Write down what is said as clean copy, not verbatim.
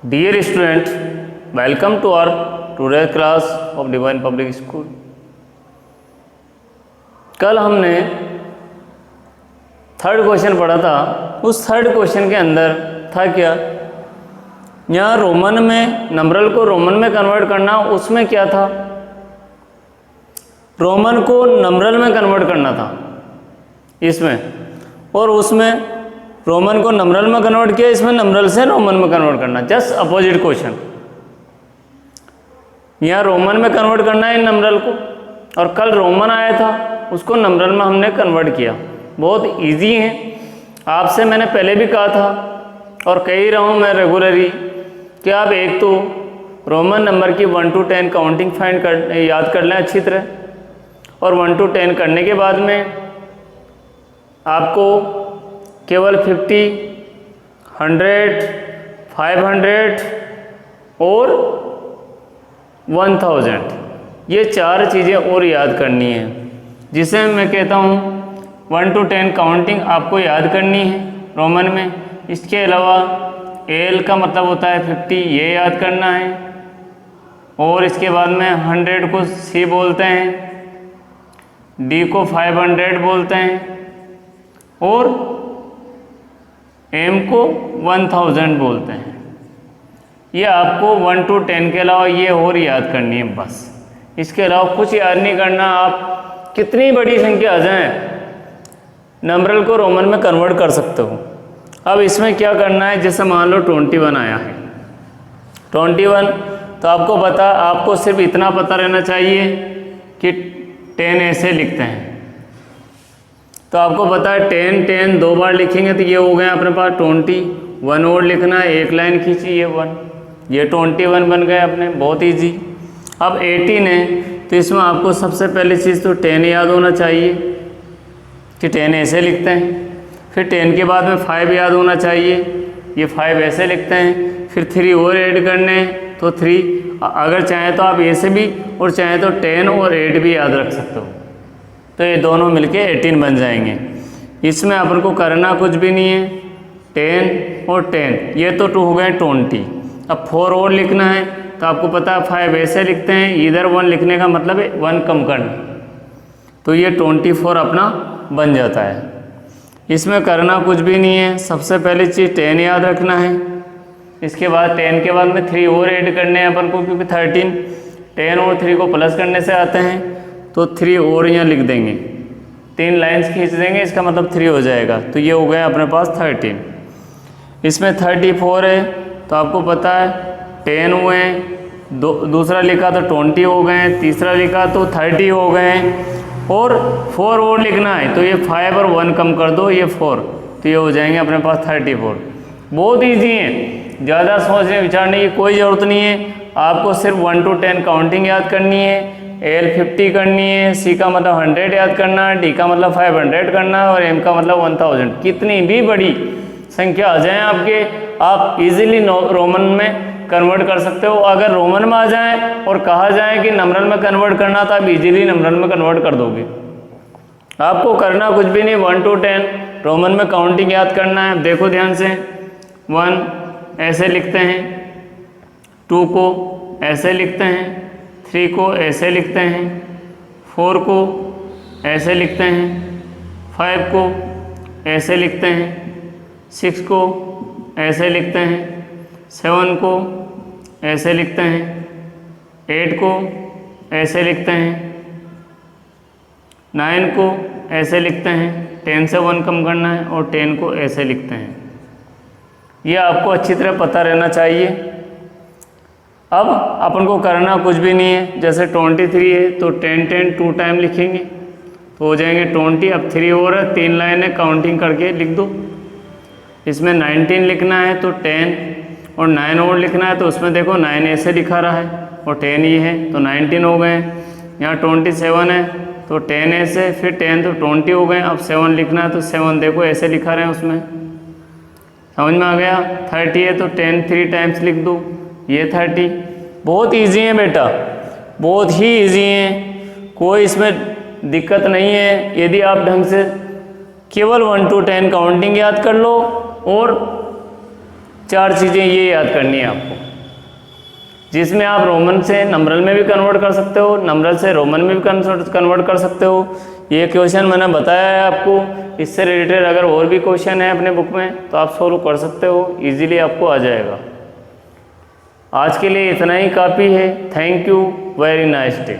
Dear student, welcome to our today's class of Divine Public School। कल हमने third question पढ़ा था। उस थर्ड क्वेश्चन के अंदर था क्या, यहाँ रोमन में नंबरल को रोमन में कन्वर्ट करना, उसमें क्या था, रोमन को नंबरल में कन्वर्ट करना था इसमें, और उसमें रोमन को नंबरल में कन्वर्ट किया, इसमें नंबरल से रोमन में कन्वर्ट करना, जस्ट अपोजिट क्वेश्चन। यहाँ रोमन में कन्वर्ट करना है नंबरल को, और कल रोमन आया था उसको नंबरल में हमने कन्वर्ट किया। बहुत इजी है, आपसे मैंने पहले भी कहा था और कह ही रहा हूँ मैं रेगुलरली कि आप एक तो रोमन नंबर की 1 to 10 काउंटिंग याद कर लें अच्छी तरह, और 1 to 10 करने के बाद में आपको केवल 50, 100, 500 और 1000 ये चार चीज़ें और याद करनी है, जिसे मैं कहता हूँ 1 to 10 काउंटिंग आपको याद करनी है रोमन में। इसके अलावा एल का मतलब होता है 50, ये याद करना है, और इसके बाद में 100 को सी बोलते हैं, डी को 500 बोलते हैं, और एम को 1000 बोलते हैं। ये आपको 1 to 10 के अलावा ये और याद करनी है बस। इसके अलावा कुछ याद नहीं करना। आप कितनी बड़ी संख्या आ जाए नंबरल को रोमन में कन्वर्ट कर सकते हो। अब इसमें क्या करना है, जैसे मान लो 21 आया है, 21 तो आपको सिर्फ इतना पता रहना चाहिए कि 10 ऐसे लिखते हैं। तो आपको पता है 10 दो बार लिखेंगे तो ये हो गए अपने पास 20। 1 और लिखना है, एक लाइन खींची, ये 1, ये 21 बन गए अपने, बहुत इजी। अब 18 है तो इसमें आपको सबसे पहली चीज़ तो 10 याद होना चाहिए कि 10 ऐसे लिखते हैं। फिर 10 के बाद में 5 याद होना चाहिए, ये 5 ऐसे लिखते हैं। फिर 3 और ऐड करने हैं तो 3, अगर चाहें तो आप ऐसे भी, और चाहें तो 10 और 8 भी याद रख सकते हो, तो ये दोनों मिलके 18 बन जाएंगे। इसमें अपन को करना कुछ भी नहीं है, 10 और 10 ये तो 2 हो गए 20। अब 4 और लिखना है तो आपको पता है 5 ऐसे लिखते हैं, इधर 1 लिखने का मतलब है 1 कम करना, तो ये 24 अपना बन जाता है। इसमें करना कुछ भी नहीं है, सबसे पहली चीज़ 10 याद रखना है। इसके बाद 10 के बाद में 3 और ऐड करने हैं अपन को, क्योंकि 13 10 और 3 को प्लस करने से आते हैं, तो 3 और यहाँ लिख देंगे, 3 लाइन्स खींच देंगे, इसका मतलब 3 हो जाएगा, तो ये हो गया अपने पास 13। इसमें 34 है तो आपको पता है 10 हुए हैं, दूसरा लिखा तो 20 हो गए हैं, तीसरा लिखा तो 30 हो गए हैं, और 4 और लिखना है तो ये 5 और 1 कम कर दो, ये 4, तो ये हो जाएंगे अपने पास 34। बहुत ईजी है, ज़्यादा सोचने विचारने की कोई ज़रूरत नहीं है। आपको सिर्फ 1 to 10 काउंटिंग याद करनी है, एल 50 करनी है, सी का मतलब 100 याद करना है, डी का मतलब 500 करना है, और एम का मतलब 1000। कितनी भी बड़ी संख्या आ जाए आपके, आप इजीली रोमन में कन्वर्ट कर सकते हो। अगर रोमन में आ जाए और कहा जाए कि नंबरल में कन्वर्ट करना, तो आप इजीली नंबरल में कन्वर्ट कर दोगे। आपको करना कुछ भी नहीं, 1 to 10 रोमन में काउंटिंग याद करना है। देखो ध्यान से, 1 ऐसे लिखते हैं, 2 को ऐसे लिखते हैं, 3 को ऐसे लिखते हैं, 4 को ऐसे लिखते हैं, 5 को ऐसे लिखते हैं, 6 को ऐसे लिखते हैं, 7 को ऐसे लिखते हैं, 8 को ऐसे लिखते हैं, 9 को ऐसे लिखते हैं, 10 से 1 कम करना है, और 10 को ऐसे लिखते हैं। ये आपको अच्छी तरह पता रहना चाहिए। अब अपन को करना कुछ भी नहीं है, जैसे 23 है तो 10 2 टाइम लिखेंगे तो हो जाएंगे 20। अब 3 और 3 लाइनें काउंटिंग करके लिख दो। इसमें 19 लिखना है तो 10, और 9 और लिखना है तो उसमें देखो 9 ऐसे लिखा रहा है, और 10 ये है तो 19 हो गए। यहाँ 27 है तो 10 ऐसे, फिर 10 तो 20 हो गए। अब 7 लिखना है तो 7 देखो ऐसे लिखा रहे हैं, उसमें समझ में आ गया। 30 है तो 10 3 टाइम्स लिख दो, ये 30। बहुत इजी है बेटा, बहुत ही इजी है, कोई इसमें दिक्कत नहीं है। यदि आप ढंग से केवल 1 to 10 काउंटिंग याद कर लो और 4 चीज़ें ये याद करनी है आपको, जिसमें आप रोमन से नंबरल में भी कन्वर्ट कर सकते हो, नंबरल से रोमन में भी कन्वर्ट कर सकते हो। ये क्वेश्चन मैंने बताया है आपको। इससे रिलेटेड अगर और भी क्वेश्चन है अपने बुक में तो आप सॉल्व कर सकते हो, इजीली आपको आ जाएगा। आज के लिए इतना ही काफ़ी है। Thank you, very nice day.